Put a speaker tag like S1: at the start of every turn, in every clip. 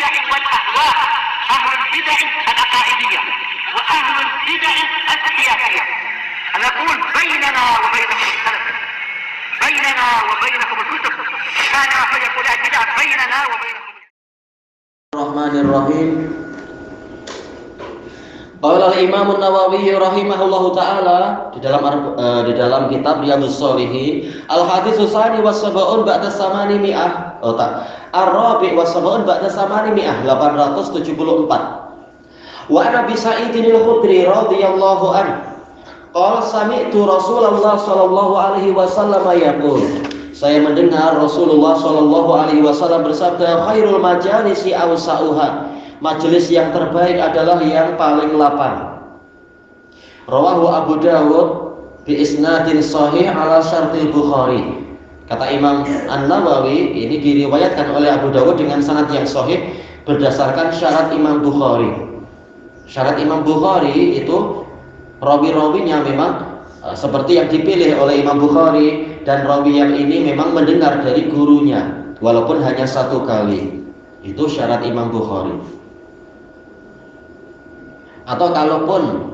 S1: البدع والأهواء، أهل البدع العقائدية وأهل البدع السياسية. نقول بيننا وبينكم السلف، بيننا وبينكم الكتب، كان فيقول البدع بيننا وبينكم.
S2: Bismillahirrahmanirrahim. Qala al-Imam an-Nawawi rahimahullahu taala di dalam kitab Riyadhus Shalihin, al-hadits tsani wa sab'un ba'da samani mi'ah. Ar-rabi' wa sab'un ba'da samani mi'ah 874. Wa Nabi Sa'idin al-Khudri radhiyallahu anhu qala sami'tu Rasulullah sallallahu alaihi wasallam yaqul, saya mendengar Rasulullah sallallahu alaihi wasallam bersabda, khairul majalisi awsa'uha, majelis yang terbaik adalah yang paling lapang. Rawahu Abu Dawud bi isnadin sahih ala syartil Bukhari. Kata Imam An-Nawawi, ini diriwayatkan oleh Abu Dawud dengan sanad yang sahih berdasarkan syarat Imam Bukhari. Syarat Imam Bukhari itu rawi-rawinya memang seperti yang dipilih oleh Imam Bukhari, dan rawi yang ini memang mendengar dari gurunya walaupun hanya satu kali. Itu syarat Imam Bukhari. Atau kalaupun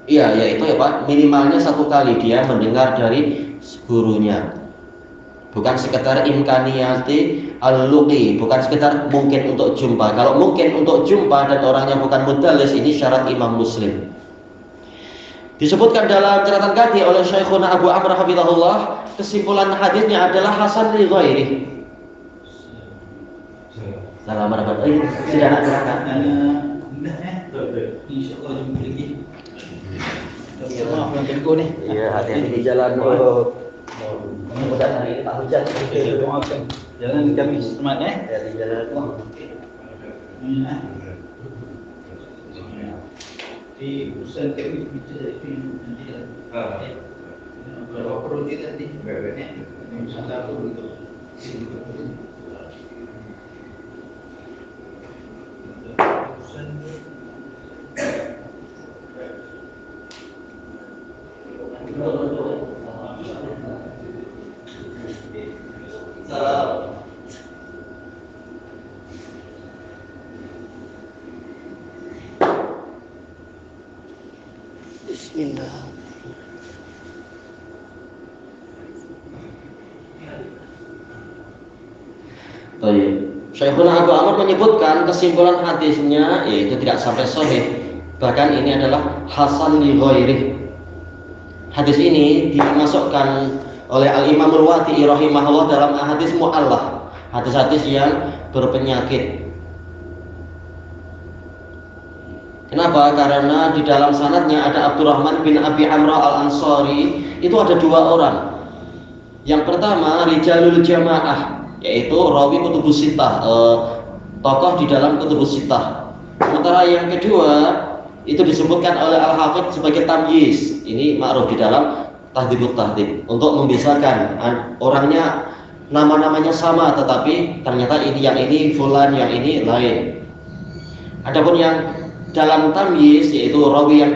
S2: yaitu minimalnya satu kali dia mendengar dari gurunya. Bukan sekedar imkaniyati al-luqi, bukan sekedar mungkin untuk jumpa. Kalau mungkin untuk jumpa dan orangnya bukan mudallis, ini syarat Imam Muslim. Disebutkan dalam catatan kaki oleh Syekhuna Abu Amr hafizahullah, kesimpulan hadisnya adalah hasan li ghairi. Salam marhaban. Silakan silakan. Insyaallah jumpa lagi. Iya, hati-hati di jalan. Mudah-mudahan hari ini tak hujan. Doakan. Jalan kami semangat ya di jalan. Di urusan kami bicara itu nanti berapa perlu kita nanti misalnya perlu itu
S3: Bismillah.
S2: Baik. Syekhuna Abu Amr menyebutkan kesimpulan hadisnya yaitu tidak sampai sahih. Bahkan ini adalah hasan li ghairi. Hadis ini dimasukkan oleh Al-Imam Al-Wadi'i rahimahullah dalam hadis mu'allaq, hadis-hadis yang berpenyakit. Kenapa? Karena di dalam sanadnya ada Abdurrahman bin Abi Amrah Al-Ansari. Itu ada dua orang. Yang pertama rijalul jamaah, yaitu rawi kutubus sittah, tokoh di dalam kutubus sittah. Sementara yang kedua itu disebutkan oleh Al-Hafidz sebagai tamyiz. Ini ma'ruf di dalam Tahdhibut Tahdhib, untuk memisahkan orangnya, nama-namanya sama tetapi ternyata ini yang ini fulan, yang ini lain. Adapun yang dalam tamyiz yaitu rawi yang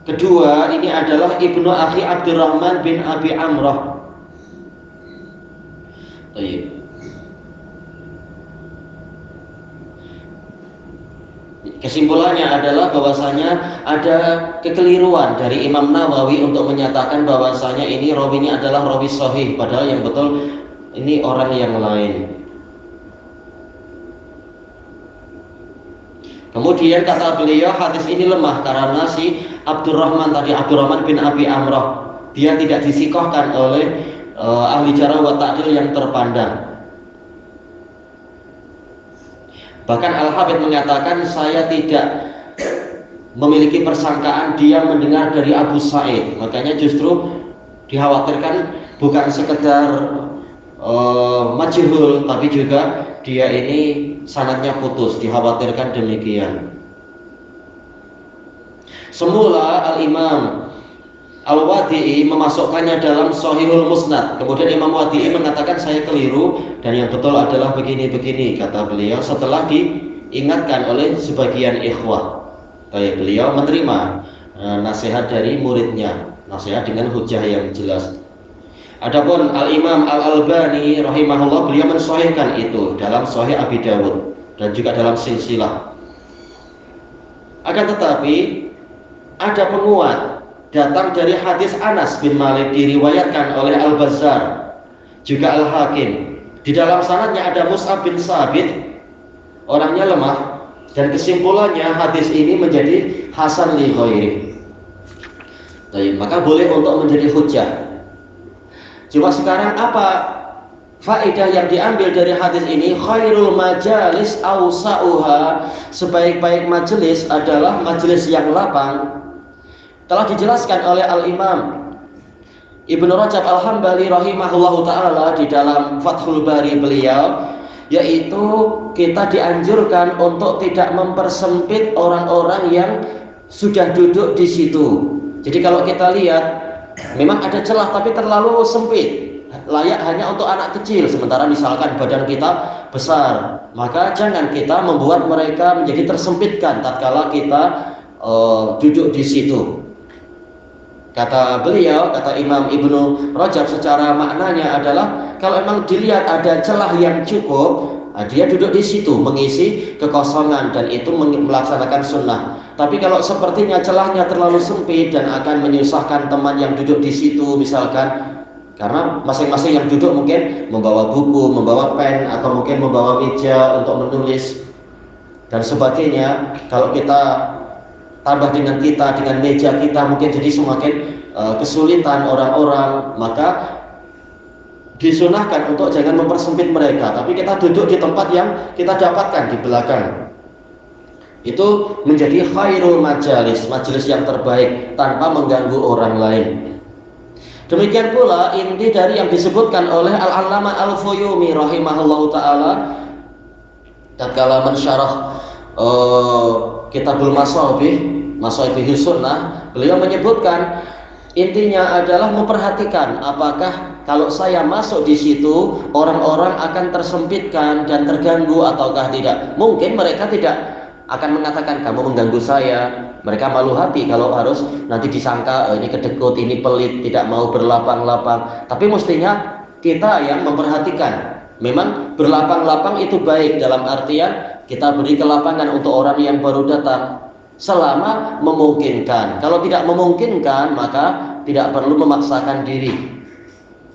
S2: kedua ini adalah Ibnu Akhi Abdurrahman bin Abi Amrah. Baik. Kesimpulannya adalah bahwasanya ada kekeliruan dari Imam Nawawi untuk menyatakan bahwasanya ini rawinya adalah rawi sahih, padahal yang betul ini orang yang lain. Kemudian kata beliau, hadis ini lemah karena si Abdurrahman bin Abi Amrah, dia tidak disikohkan oleh ahli jarh wa ta'dil yang terpandang. Bahkan Al-Hafidz mengatakan, saya tidak memiliki persangkaan dia mendengar dari Abu Sa'id. Makanya justru dikhawatirkan bukan sekedar majhul, tapi juga dia ini sanadnya putus, dikhawatirkan demikian. Semula Al-Imam Al-Wadi'i memasukkannya dalam Shahihul Musnad. Kemudian Imam Wadi'i mengatakan saya keliru dan yang betul adalah begini-begini, kata beliau setelah diingatkan oleh sebagian ikhwah. Beliau menerima nasihat dari muridnya, nasihat dengan hujah yang jelas. Adapun Al-Imam Al-Albani rahimahullah, beliau mensahihkan itu dalam Sahih Abi Dawud dan juga dalam silsilah. Akan tetapi ada penguat datang dari hadis Anas bin Malik diriwayatkan oleh Al-Bazzar juga Al-Hakim. Di dalam sanadnya ada Mus'ab bin Sabit, orangnya lemah, dan kesimpulannya hadis ini menjadi hasan li ghairi. Maka boleh untuk menjadi hujjah. Cuma sekarang apa faedah yang diambil dari hadis ini? Khairul majalis awsa'uha, sebaik-baik majelis adalah majelis yang lapang. Telah dijelaskan oleh Al-Imam Ibnu Rajab Al-Hambali rahimahullahu ta'ala di dalam Fathul Bari beliau, yaitu kita dianjurkan untuk tidak mempersempit orang-orang yang sudah duduk di situ. Jadi kalau kita lihat memang ada celah tapi terlalu sempit, layak hanya untuk anak kecil, sementara misalkan badan kita besar, maka jangan kita membuat mereka menjadi tersempitkan tatkala kita duduk di situ. Kata beliau, kata Imam Ibnu Rajab, secara maknanya adalah kalau memang dilihat ada celah yang cukup, dia duduk di situ mengisi kekosongan dan itu melaksanakan sunnah. Tapi kalau sepertinya celahnya terlalu sempit dan akan menyusahkan teman yang duduk di situ misalkan, karena masing-masing yang duduk mungkin membawa buku, membawa pen, atau mungkin membawa meja untuk menulis dan sebagainya. Kalau kita tambah dengan meja kita, mungkin jadi semakin kesulitan orang-orang. Maka disunahkan untuk jangan mempersempit mereka, tapi kita duduk di tempat yang kita dapatkan di belakang. Itu menjadi khairul majalis, majelis yang terbaik tanpa mengganggu orang lain. Demikian pula inti dari yang disebutkan oleh Al-Allamah Al-Fuyumi rahimahullahu ta'ala tatkala mensyarah Kitabul Mashabih Sunnah, beliau menyebutkan intinya adalah memperhatikan apakah kalau saya masuk di situ orang-orang akan tersempitkan dan terganggu ataukah tidak. Mungkin mereka tidak akan mengatakan kamu mengganggu saya, mereka malu hati kalau harus nanti disangka ini kedekut, ini pelit, tidak mau berlapang-lapang. Tapi mestinya kita yang memperhatikan. Memang berlapang-lapang itu baik dalam artian kita beri kelapangan untuk orang yang baru datang selama memungkinkan. Kalau tidak memungkinkan maka tidak perlu memaksakan diri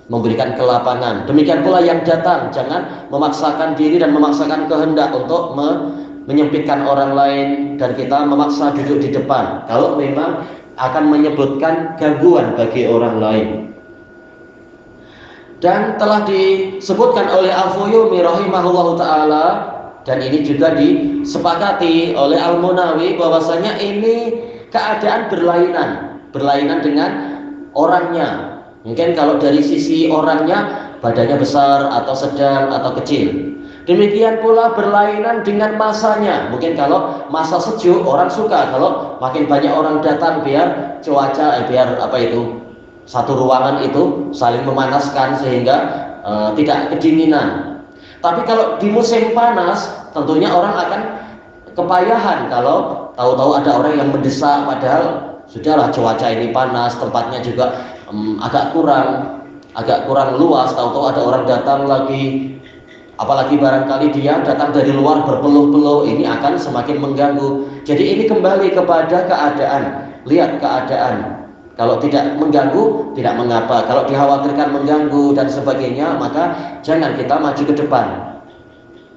S2: memberikan kelapangan. Demikian pula yang datang, jangan memaksakan diri dan memaksakan kehendak untuk menyempitkan orang lain dan kita memaksa duduk di depan kalau memang akan menyebutkan gangguan bagi orang lain. Dan telah disebutkan oleh Al-Fuyumi rahimahullahu ta'ala, dan ini juga disepakati oleh Al-Munawi, bahwasanya ini keadaan berlainan dengan orangnya. Mungkin kalau dari sisi orangnya badannya besar atau sedang atau kecil. Demikian pula berlainan dengan masanya. Mungkin kalau masa sejuk orang suka kalau makin banyak orang datang biar cuaca satu ruangan itu saling memanaskan sehingga tidak kedinginan. Tapi kalau di musim panas tentunya orang akan kepayahan kalau tahu-tahu ada orang yang mendesak, padahal sudahlah cuaca ini panas, tempatnya juga agak kurang luas, tahu-tahu ada orang datang lagi. Apalagi barangkali dia datang dari luar berpeluh-peluh, ini akan semakin mengganggu. Jadi ini kembali kepada keadaan. Lihat keadaan. Kalau tidak mengganggu, tidak mengapa. Kalau dikhawatirkan mengganggu dan sebagainya, maka jangan kita maju ke depan.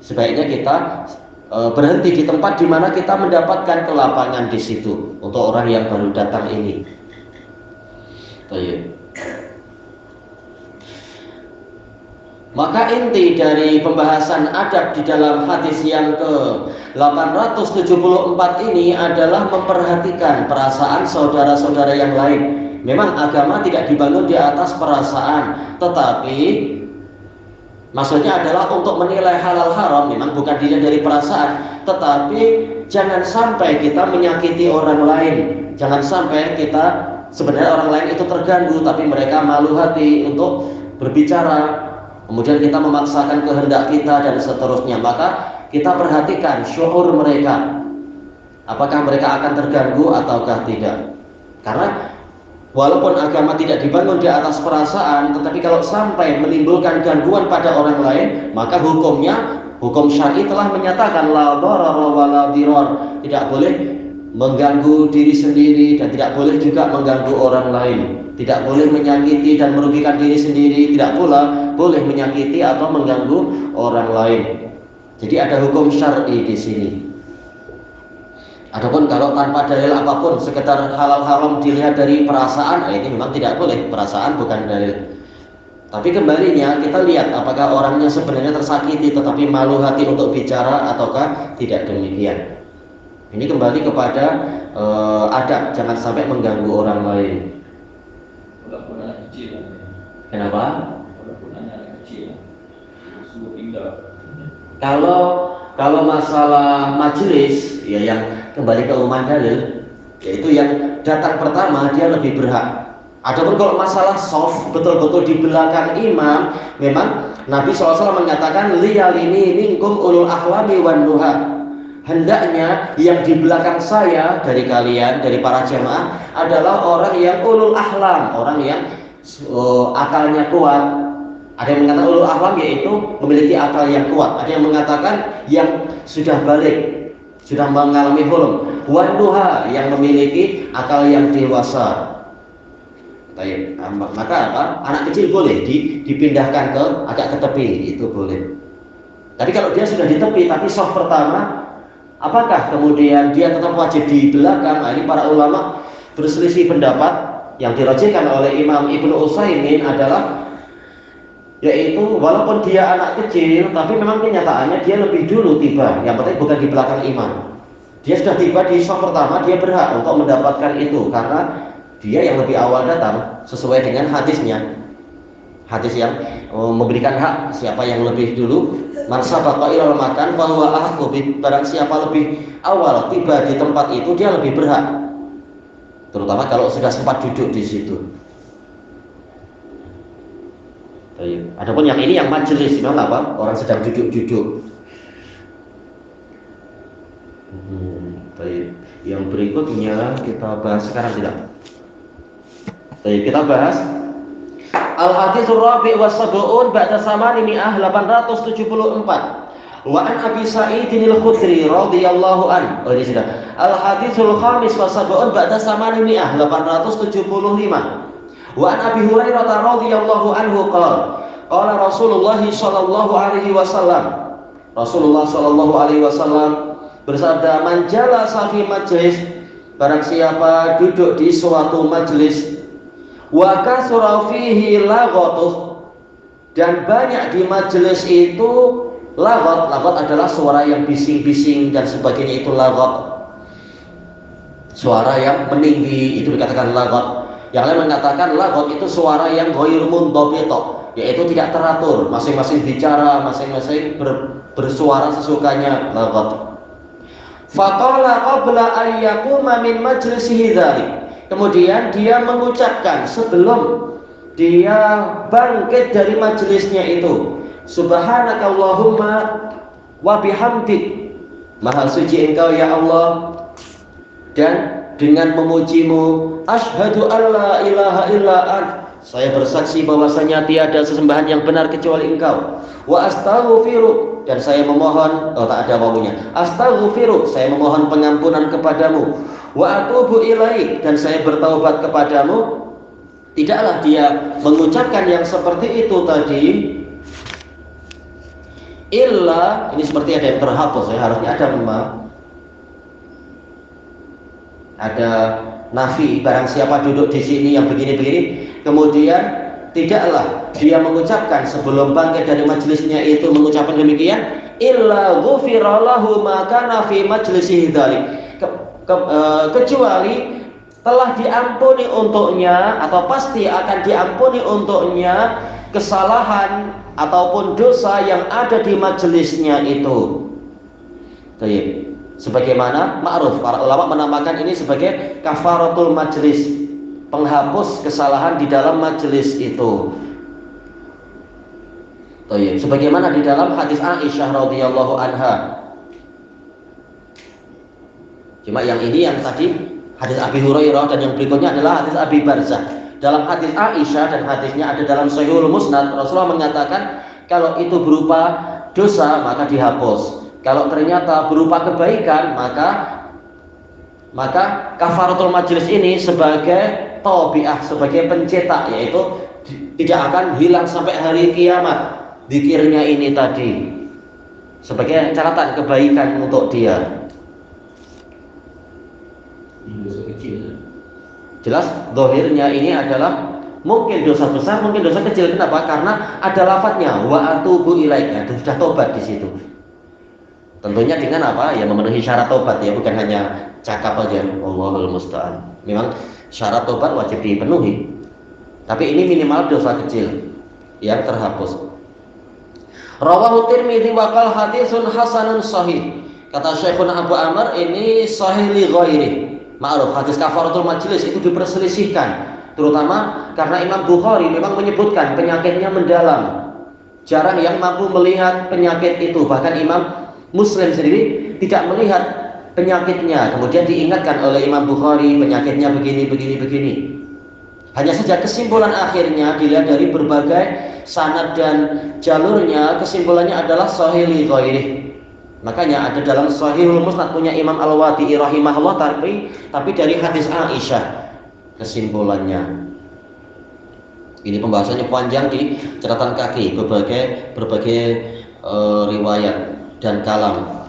S2: Sebaiknya kita berhenti di tempat di mana kita mendapatkan kelapangan di situ untuk orang yang baru datang ini. Baik. Maka inti dari pembahasan adab di dalam hadis yang ke-874 ini adalah memperhatikan perasaan saudara-saudara yang lain. Memang agama tidak dibangun di atas perasaan, tetapi maksudnya adalah untuk menilai halal haram memang bukan dilihat dari perasaan, tetapi jangan sampai kita menyakiti orang lain. Jangan sampai kita sebenarnya orang lain itu terganggu tapi mereka malu hati untuk berbicara. Kemudian kita memaksakan kehendak kita dan seterusnya. Maka kita perhatikan syuur mereka, apakah mereka akan terganggu ataukah tidak. Karena walaupun agama tidak dibangun di atas perasaan, tetapi kalau sampai menimbulkan gangguan pada orang lain, maka hukumnya Hukum syar'i telah menyatakan la darara wa la dirar, tidak boleh mengganggu diri sendiri dan tidak boleh juga mengganggu orang lain, tidak boleh menyakiti dan merugikan diri sendiri, tidak pula boleh menyakiti atau mengganggu orang lain. Jadi ada hukum syar'i di sini. Adapun kalau tanpa dalil apapun, sekedar halal haram dilihat dari perasaan, ini memang tidak boleh. Perasaan bukan dalil. Tapi kembalinya kita lihat apakah orangnya sebenarnya tersakiti tetapi malu hati untuk bicara ataukah tidak demikian. Ini kembali kepada adab, jangan sampai mengganggu orang lain.
S3: Walaupun anak kecil.
S2: Kenapa?
S3: Walaupun anak kecil. Suruh tinggal.
S2: Kalau masalah majelis, ya yang kembali ke umum dalil, yaitu yang datang pertama dia lebih berhak. Adapun kalau masalah soft, betul-betul di belakang imam, memang Nabi SAW menyatakan liyalini minkum ulul akhlami wan nuha. Hendaknya yang di belakang saya dari kalian, dari para jamaah adalah orang yang ulul ahlam, orang yang akalnya kuat. Ada yang mengatakan ulul ahlam yaitu memiliki akal yang kuat. Ada yang mengatakan yang sudah balik, sudah mengalami hulum. Wan nuha yang memiliki akal yang dewasa. Maka apa? Anak kecil boleh dipindahkan ke agak ke tepi, itu boleh. Tapi kalau dia sudah di tepi tapi soft pertama, apakah kemudian dia tetap wajib di belakang? Nah, ini para ulama berselisih pendapat. Yang dirajihkan oleh Imam Ibnu Utsaimin adalah yaitu walaupun dia anak kecil tapi memang kenyataannya dia lebih dulu tiba. Yang penting bukan di belakang imam. Dia sudah tiba di soft pertama, dia berhak untuk mendapatkan itu karena dia yang lebih awal datang sesuai dengan hadisnya. Hadis yang memberikan hak siapa yang lebih dulu. Man sabaqa ilal makan bahwa ahqu, barang siapa lebih awal tiba di tempat itu dia lebih berhak. Terutama kalau sudah sempat duduk di situ. Adapun yang ini yang majelis, memang apa? Orang sedang duduk-duduk. Yang berikutnya kita bahas sekarang tidak. Kita bahas Al-Haditsul Rabi' wa Sab'un ba'da samani mi'ah 874. Wa an Abi Sa'idin Al-Khudri radhiyallahu an. Ini sudah. Al-Haditsul Khamis wa Sab'un ba'da samani mi'ah 875. Wa an Abi Hurairah radhiyallahu anhu qala qala Rasulullah sallallahu alaihi wasallam. Rasulullah sallallahu alaihi wasallam bersabda, man jalasa fi majlis, barang siapa duduk di suatu majlis, wa kasura fihi laghatuh, dan banyak di majelis itu laghat. Laghat adalah suara yang bising-bising dan sebagainya, itu laghat. Suara yang meninggi itu dikatakan laghat. Yang lain mengatakan laghat itu suara yang ghairu mundhabita, yaitu tidak teratur, masing-masing bicara, masing-masing bersuara sesukanya, laghat. Faqala qabla an yaquma min majlisihi dzalik. Kemudian dia mengucapkan sebelum dia bangkit dari majelisnya itu, subhanakallahumma wa bihamdik, maha suci engkau ya Allah, dan dengan memujimu, asyhadu alla ilaha illa ant, saya bersaksi bahwasanya tiada sesembahan yang benar kecuali engkau, wa astaghfiruk, dan saya memohon, tak ada wawunya, astaghfiruk, saya memohon pengampunan kepadamu, wa atubu ilaik, dan saya bertaubat kepadamu. Tidaklah dia mengucapkan yang seperti itu tadi illa, ini seperti ada yang terhapus ya, harusnya ada memang ada nafi, barang siapa duduk di sini yang begini-begini, kemudian tidaklah dia mengucapkan sebelum bangkit dari majelisnya itu mengucapkan demikian illa ghufira lahu ma kana fi majlisihi dzalik, kecuali telah diampuni untuknya atau pasti akan diampuni untuknya kesalahan ataupun dosa yang ada di majelisnya itu. Baik. Sebagaimana ma'ruf, para ulama menamakan ini sebagai kafaratul majlis, penghapus kesalahan di dalam majelis itu. Baik. Sebagaimana di dalam hadis Aisyah radhiyallahu anha. Cuma yang ini yang tadi hadis Abi Hurairah, dan yang berikutnya adalah hadis Abi Barzah. Dalam hadis Aisyah, dan hadisnya ada dalam Sahihul Musnad, Rasulullah mengatakan kalau itu berupa dosa maka dihapus. Kalau ternyata berupa kebaikan maka kafaratul majlis ini sebagai tabi'ah, sebagai pencetak, yaitu tidak akan hilang sampai hari kiamat. Zikirnya ini tadi sebagai catatan kebaikan untuk dia.
S3: Ini dosa kecil.
S2: Jelas zahirnya ini adalah mungkin dosa besar, mungkin dosa kecil. Kenapa? Karena ada lafadznya wa atubu ilaika, dan sudah tobat di situ. Tentunya dengan apa? Ya memenuhi syarat tobat, ya bukan hanya cakap aja. Allahul musta'an. Memang syarat tobat wajib dipenuhi. Tapi ini minimal dosa kecil yang terhapus. Rawahu Tirmidzi wa qala haditsun hasanun sahih. Kata Syekhuna Abu Amr, ini sahih li ghairi. Ma'ruf, hadis kafaratul majlis itu diperselisihkan, terutama karena Imam Bukhari memang menyebutkan penyakitnya mendalam. Jarang yang mampu melihat penyakit itu, bahkan Imam Muslim sendiri tidak melihat penyakitnya. Kemudian diingatkan oleh Imam Bukhari penyakitnya begini. Hanya saja kesimpulan akhirnya dilihat dari berbagai sanad dan jalurnya, kesimpulannya adalah sahih li ghairi. Makanya ada dalam Sahihul Musnad punya Imam Al-Wadi'i rahimahullah, tapi dari hadis Aisyah kesimpulannya. Ini pembahasannya panjang di catatan kaki, berbagai riwayat dan kalam.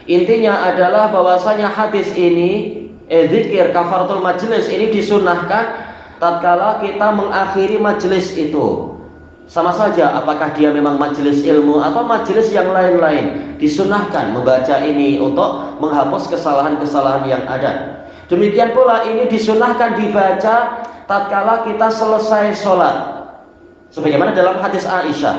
S2: Intinya adalah bahwasanya hadis ini zikir kafaratul majlis ini disunahkan tatkala kita mengakhiri majlis itu. Sama saja apakah dia memang majelis ilmu atau majelis yang lain-lain, disunahkan membaca ini untuk menghapus kesalahan-kesalahan yang ada. Demikian pula ini disunahkan dibaca tatkala kita selesai sholat, sebagaimana dalam hadis Aisyah.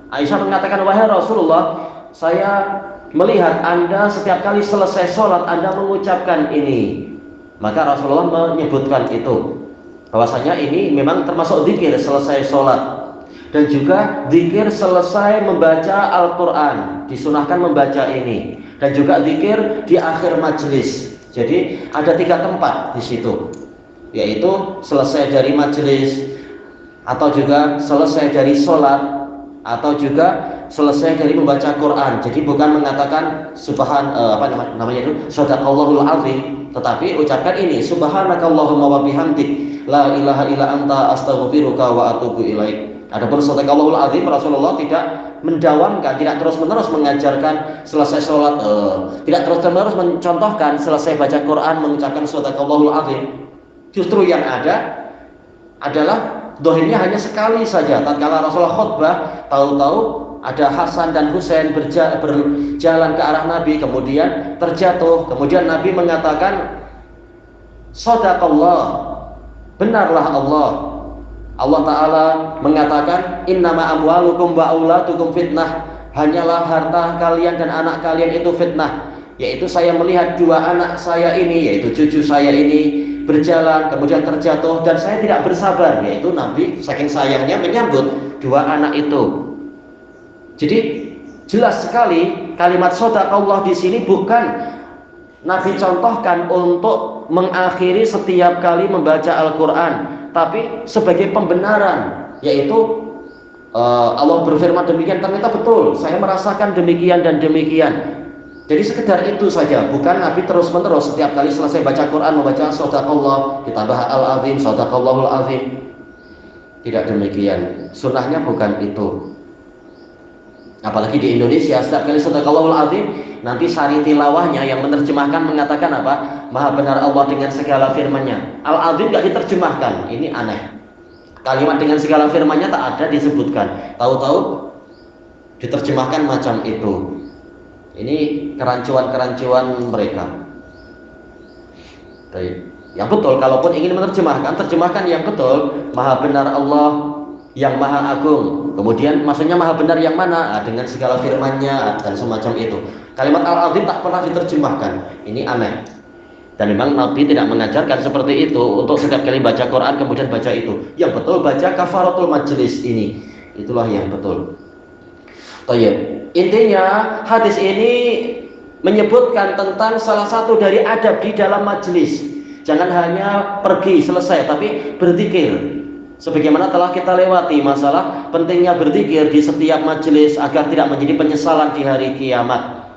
S2: Aisyah mengatakan, wahai Rasulullah, saya melihat Anda setiap kali selesai sholat Anda mengucapkan ini. Maka Rasulullah menyebutkan itu, bahwasanya ini memang termasuk zikir selesai sholat. Dan juga zikir selesai membaca Al-Quran, disunahkan membaca ini. Dan juga zikir di akhir majelis. Jadi ada 3 tempat di situ, yaitu selesai dari majelis, atau juga selesai dari sholat, atau juga selesai dari membaca Quran. Jadi bukan mengatakan Shadaqallahul azim, tetapi ucapkan ini subhanakallahumma wa bihamdik la ilaha illa anta astaghfiruka wa atubu ilaik. Adapun Shadaqallahul azim, Rasulullah tidak mendawamkan, tidak terus-menerus mengajarkan selesai sholat, tidak terus-menerus mencontohkan selesai baca Quran mengucapkan Shadaqallahul azim. Justru yang ada adalah dohirnya hanya sekali saja. Tatkala Rasulullah khutbah, tahu-tahu ada Hasan dan Husain berjalan ke arah Nabi, kemudian terjatuh. Kemudian Nabi mengatakan, Shadaqallah, benarlah Allah. Allah Ta'ala mengatakan, innama amwalukum wa auladukum fitnah, hanyalah harta kalian dan anak kalian itu fitnah. Yaitu saya melihat 2 anak saya ini, yaitu cucu saya ini berjalan, kemudian terjatuh, dan saya tidak bersabar. Yaitu Nabi saking sayangnya menyambut 2 anak itu. Jadi jelas sekali kalimat shadaqallah di sini bukan Nabi contohkan untuk mengakhiri setiap kali membaca Al-Quran, tapi sebagai pembenaran, yaitu Allah berfirman demikian, ternyata betul, saya merasakan demikian dan demikian. Jadi sekedar itu saja, bukan Nabi terus-menerus setiap kali selesai baca Quran membaca shadaqallah ditambah al-azim, shadaqallahul azim. Tidak demikian, sunnahnya bukan itu. Apalagi di Indonesia setiap kali shadaqallahul azim, nanti sari tilawahnya yang menerjemahkan mengatakan apa? Maha benar Allah dengan segala firman-Nya. Al-azim tidak diterjemahkan, ini aneh. Kalimat dengan segala firman-Nya tak ada disebutkan, tahu-tahu diterjemahkan macam itu. Ini kerancuan-kerancuan mereka. Baik. Yang betul, kalaupun ingin menerjemahkan, terjemahkan yang betul. Maha benar Allah yang maha agung. Kemudian maksudnya maha benar yang mana? Dengan segala firman-Nya dan semacam itu. Kalimat al-azim tak pernah diterjemahkan. Ini aneh. Dan memang Nabi tidak mengajarkan seperti itu untuk setiap kali baca Quran kemudian baca itu. Yang betul baca kafaratul majlis ini. Itulah yang betul. Baik. Intinya hadis ini menyebutkan tentang salah satu dari adab di dalam majlis. Jangan hanya pergi selesai, tapi berzikir. Sebagaimana telah kita lewati masalah pentingnya berzikir di setiap majelis agar tidak menjadi penyesalan di hari kiamat.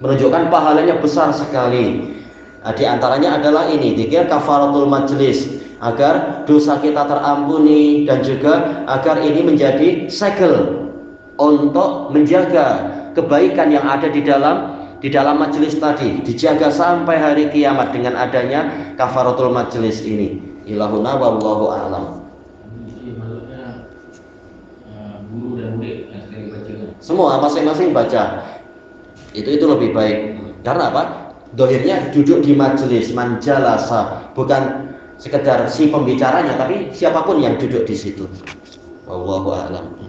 S2: Menunjukkan pahalanya besar sekali. Nah, di antaranya adalah ini, zikir kafaratul majelis, agar dosa kita terampuni dan juga agar ini menjadi segel untuk menjaga kebaikan yang ada di dalam majelis tadi, dijaga sampai hari kiamat dengan adanya kafaratul majelis ini. Ilahuna wallahu a'lam.
S3: Guru dan murid yang sering baca.
S2: Semua masing-masing baca. Itu lebih baik. Karena apa? Dohirnya duduk di majelis, manjalasa, bukan sekedar si pembicaranya, tapi siapapun yang duduk di situ. Wallahu a'lam.